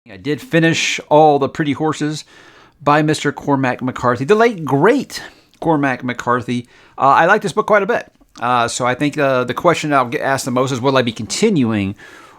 I did finish All the Pretty Horses by Mr. Cormac McCarthy, the late, great Cormac McCarthy. I like this book quite a bit. So I think the question I'll get asked the most is, will I be continuing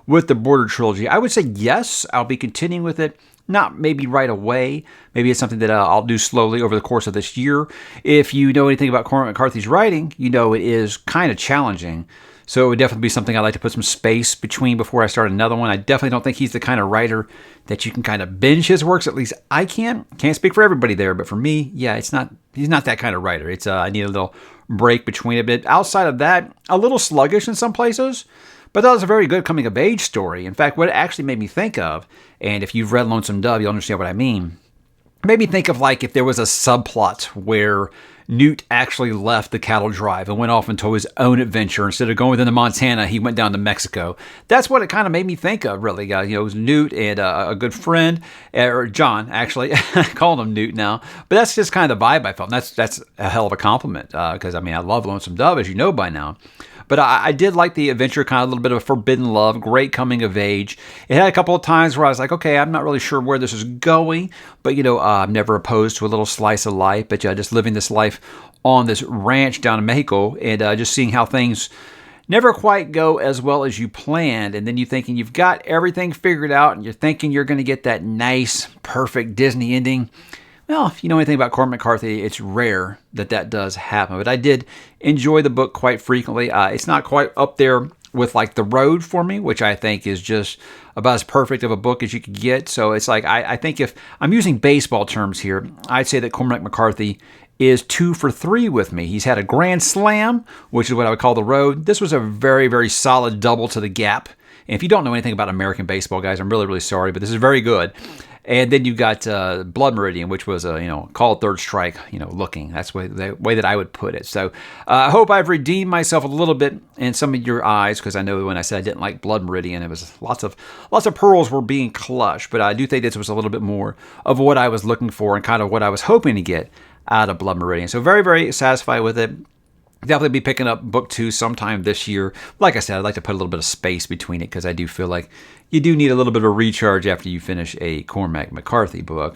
with the Border Trilogy? I would say yes, I'll be continuing with it. Not maybe right away. Maybe it's something that I'll do slowly over the course of this year. If you know anything about Cormac McCarthy's writing, you know it is kind of challenging. So it would definitely be something I'd like to put some space between before I start another one. I definitely don't think he's the kind of writer that you can kind of binge his works. At least I can't. Can't speak for everybody there, but for me, yeah, he's not that kind of writer. It's I need a little break between it. But outside of that, a little sluggish in some places. But that was a very good coming-of-age story. In fact, what it actually made me think of, and if you've read Lonesome Dove, you'll understand what I mean, it made me think of like if there was a subplot where Newt actually left the cattle drive and went off into his own adventure. Instead of going into Montana, he went down to Mexico. That's what it kind of made me think of, really. It was Newt and a good friend, or John, actually. I called him Newt now. But that's just kind of the vibe I felt. And that's a hell of a compliment because, I love Lonesome Dove, as you know by now. But I did like the adventure, kind of a little bit of a forbidden love, great coming of age. It had a couple of times where I was like, okay, I'm not really sure where this is going, but I'm never opposed to a little slice of life, but just living this life on this ranch down in Mexico and just seeing how things never quite go as well as you planned. And then you're thinking you've got everything figured out and you're thinking you're going to get that nice, perfect Disney ending. Well, if you know anything about Cormac McCarthy, it's rare that does happen. But I did enjoy the book quite frequently. It's not quite up there with like The Road for me, which I think is just about as perfect of a book as you could get. So it's like, I think if I'm using baseball terms here, I'd say that Cormac McCarthy is 2 for 3 with me. He's had a grand slam, which is what I would call The Road. This was a very, very solid double to the gap. And if you don't know anything about American baseball, guys, I'm really, really sorry, but this is very good. And then you got Blood Meridian, which was called Third Strike, looking. That's the way that I would put it. So I hope I've redeemed myself a little bit in some of your eyes, because I know when I said I didn't like Blood Meridian, it was lots of pearls were being clutched. But I do think this was a little bit more of what I was looking for and kind of what I was hoping to get out of Blood Meridian. So very, very satisfied with it. Definitely be picking up book 2 sometime this year. Like I said, I'd like to put a little bit of space between it because I do feel like you do need a little bit of a recharge after you finish a Cormac McCarthy book.